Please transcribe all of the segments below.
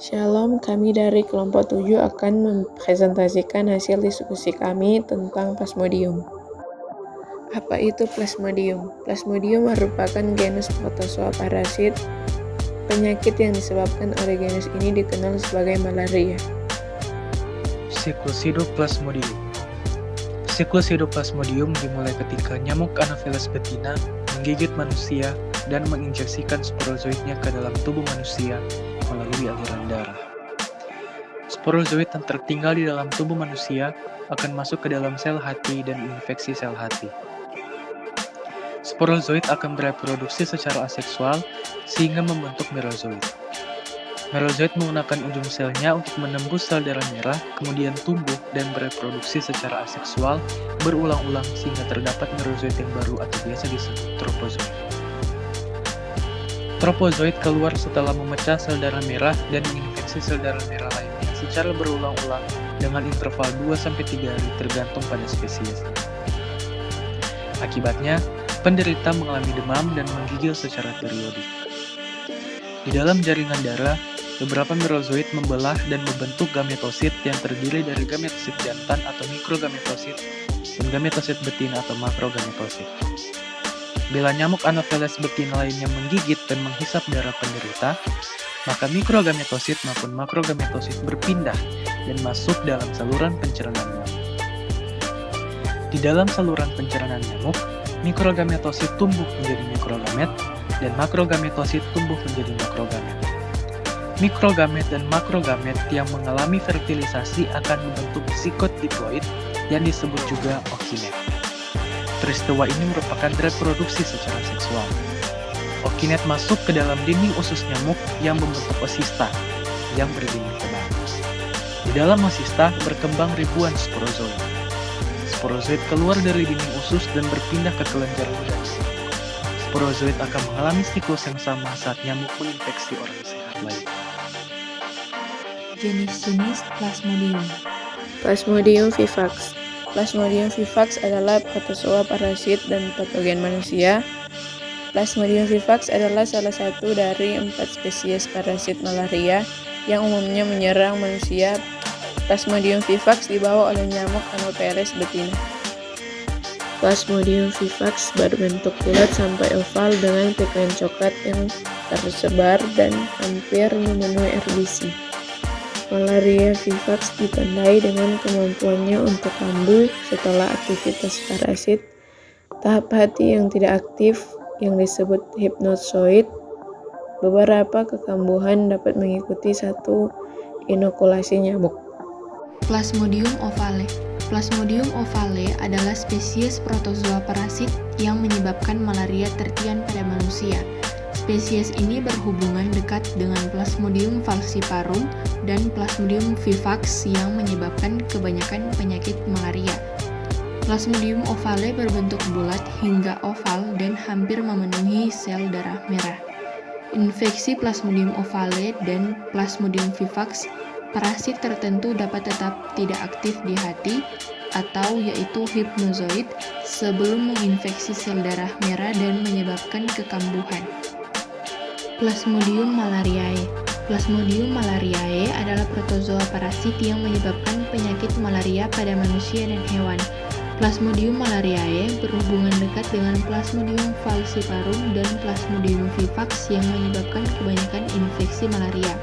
Shalom, kami dari kelompok 7 akan mempresentasikan hasil diskusi kami tentang Plasmodium. Apa itu Plasmodium? Plasmodium merupakan genus protozoa parasit. Penyakit yang disebabkan oleh genus ini dikenal sebagai malaria. Siklus hidup Plasmodium. Siklus hidup Plasmodium dimulai ketika nyamuk Anopheles betina menggigit manusia dan menginjeksikan sporozoitnya ke dalam tubuh manusia melalui aliran darah. Sporozoit yang tertinggal di dalam tubuh manusia akan masuk ke dalam sel hati dan menginfeksi sel hati. Sporozoit akan bereproduksi secara aseksual sehingga membentuk merozoit. Merozoit menggunakan ujung selnya untuk menembus sel darah merah, kemudian tumbuh dan bereproduksi secara aseksual berulang-ulang sehingga terdapat merozoit yang baru atau biasa disebut tropozoit. Tropozoit keluar setelah memecah sel darah merah dan menginfeksi sel darah merah lainnya secara berulang-ulang dengan interval 2-3 hari tergantung pada spesies. Akibatnya, penderita mengalami demam dan menggigil secara periodik. Di dalam jaringan darah, beberapa merozoit membelah dan membentuk gametosit yang terdiri dari gametosit jantan atau mikrogametosit dan gametosit betina atau makrogametosit. Bila nyamuk Anopheles betina lainnya menggigit dan menghisap darah penderita, maka mikrogametosit maupun makrogametosit berpindah dan masuk dalam saluran pencernaan nyamuk. Di dalam saluran pencernaan nyamuk, mikrogametosit tumbuh menjadi mikrogamet dan makrogametosit tumbuh menjadi makrogamet. Mikrogamet dan makrogamet yang mengalami fertilisasi akan membentuk zigot diploid yang disebut juga ookinet. Peristiwa ini merupakan reproduksi secara seksual. Ookinet masuk ke dalam dinding usus nyamuk yang membentuk oosista yang berdinding tebal. Di dalam oosista berkembang ribuan sporozoit. Sporozoit keluar dari dinding usus dan berpindah ke kelenjar ludah. Sporozoit akan mengalami siklus yang sama saat nyamuk menginfeksi orang sehat lain. Jenis-jenis Plasmodium. Plasmodium vivax. Plasmodium vivax adalah protozoa parasit dan patogen manusia. Plasmodium vivax adalah salah satu dari 4 spesies parasit malaria yang umumnya menyerang manusia. Plasmodium vivax dibawa oleh nyamuk Anopheles betina. Plasmodium vivax berbentuk bulat sampai oval dengan pigmen coklat yang tersebar dan hampir memenuhi RBC. Malaria vivax ditandai dengan kemampuannya untuk kambuh setelah aktivitas parasit. Tahap hati yang tidak aktif yang disebut hipnozoid. Beberapa kekambuhan dapat mengikuti satu inokulasi nyamuk. Plasmodium ovale. Plasmodium ovale adalah spesies protozoa parasit yang menyebabkan malaria tertian pada manusia. Spesies ini berhubungan dekat dengan Plasmodium falciparum dan Plasmodium vivax yang menyebabkan kebanyakan penyakit malaria. Plasmodium ovale berbentuk bulat hingga oval dan hampir memenuhi sel darah merah. Infeksi Plasmodium ovale dan Plasmodium vivax, parasit tertentu dapat tetap tidak aktif di hati atau yaitu hipnozoid sebelum menginfeksi sel darah merah dan menyebabkan kekambuhan. Plasmodium malariae. Plasmodium malariae adalah protozoa parasit yang menyebabkan penyakit malaria pada manusia dan hewan. Plasmodium malariae berhubungan dekat dengan Plasmodium falciparum dan Plasmodium vivax yang menyebabkan kebanyakan infeksi malaria.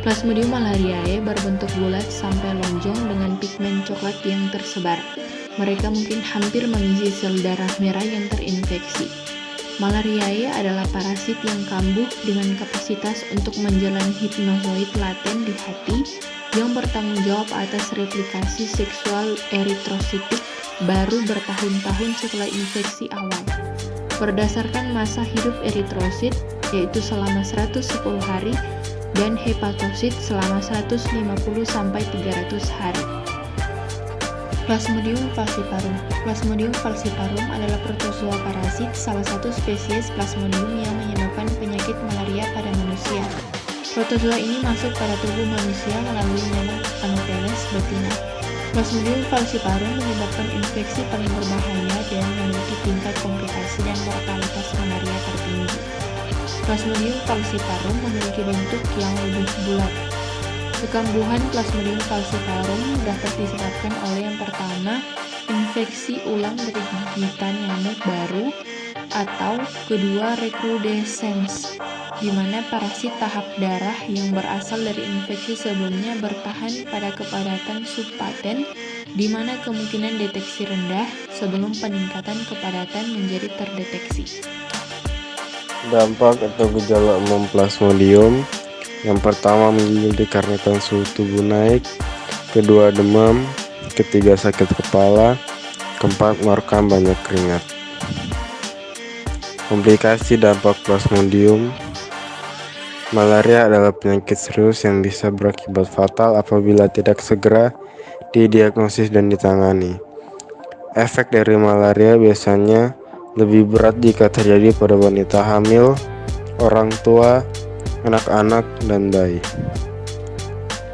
Plasmodium malariae berbentuk bulat sampai lonjong dengan pigmen coklat yang tersebar. Mereka mungkin hampir mengisi sel darah merah yang terinfeksi. Malariae adalah parasit yang kambuh dengan kapasitas untuk menjalani hipnozoid laten di hati yang bertanggung jawab atas replikasi seksual eritrositik baru bertahun-tahun setelah infeksi awal. Berdasarkan masa hidup eritrosit, yaitu selama 110 hari, dan hepatosit selama 150-300 hari. Plasmodium falciparum. Plasmodium falciparum adalah protozoa parasit salah satu spesies Plasmodium yang menyebabkan penyakit malaria pada manusia. Protozoa ini masuk pada tubuh manusia melalui nyamuk Anopheles betina. Plasmodium falciparum menyebabkan infeksi paling berbahaya dan memiliki tingkat komplikasi dan mortalitas malaria tertinggi. Plasmodium falciparum memiliki bentuk yang lebih bulat. Kekambuhan Plasmodium falciparum dapat disebabkan oleh yang pertama, infeksi ulang dari gigitan nyamuk baru, atau kedua, recrudescence, di mana parasit tahap darah yang berasal dari infeksi sebelumnya bertahan pada kepadatan subpaten, di mana kemungkinan deteksi rendah sebelum peningkatan kepadatan menjadi terdeteksi. Dampak atau gejala umum Plasmodium: yang pertama, menggigil dikarenakan suhu tubuh naik, kedua, demam, ketiga, sakit kepala, keempat, mengeluarkan banyak keringat. Komplikasi dampak Plasmodium: malaria adalah penyakit serius yang bisa berakibat fatal apabila tidak segera didiagnosis dan ditangani. Efek dari malaria biasanya lebih berat jika terjadi pada wanita hamil, orang tua, anak-anak, dan bayi.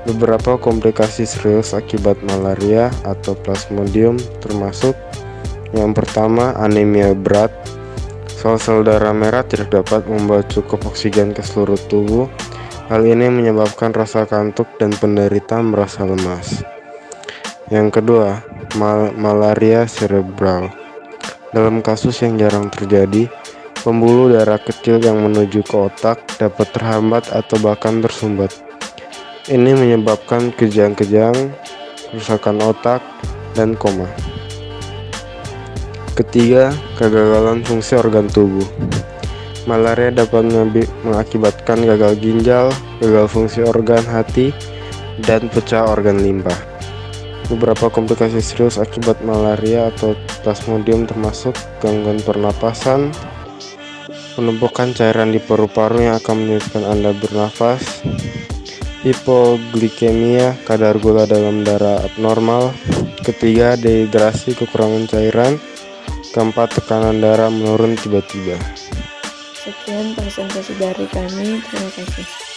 Beberapa komplikasi serius akibat malaria atau Plasmodium termasuk: yang pertama, anemia berat. Sel-sel darah merah tidak dapat membawa cukup oksigen ke seluruh tubuh. Hal ini menyebabkan rasa kantuk dan penderita merasa lemas. Yang kedua, malaria cerebral. Dalam kasus yang jarang terjadi, pembuluh darah kecil yang menuju ke otak dapat terhambat atau bahkan tersumbat. Ini menyebabkan kejang-kejang, kerusakan otak, dan koma. Ketiga, kegagalan fungsi organ tubuh. Malaria dapat mengakibatkan gagal ginjal, gagal fungsi organ hati, dan pecah organ limpa. Beberapa komplikasi serius akibat malaria atau Plasmodium termasuk gangguan pernapasan, penumpukan cairan di paru-paru yang akan menyulitkan Anda bernafas, hipoglikemia, kadar gula dalam darah abnormal, ketiga, dehidrasi, kekurangan cairan, keempat, tekanan darah menurun tiba-tiba. Sekian presentasi dari kami, terima kasih.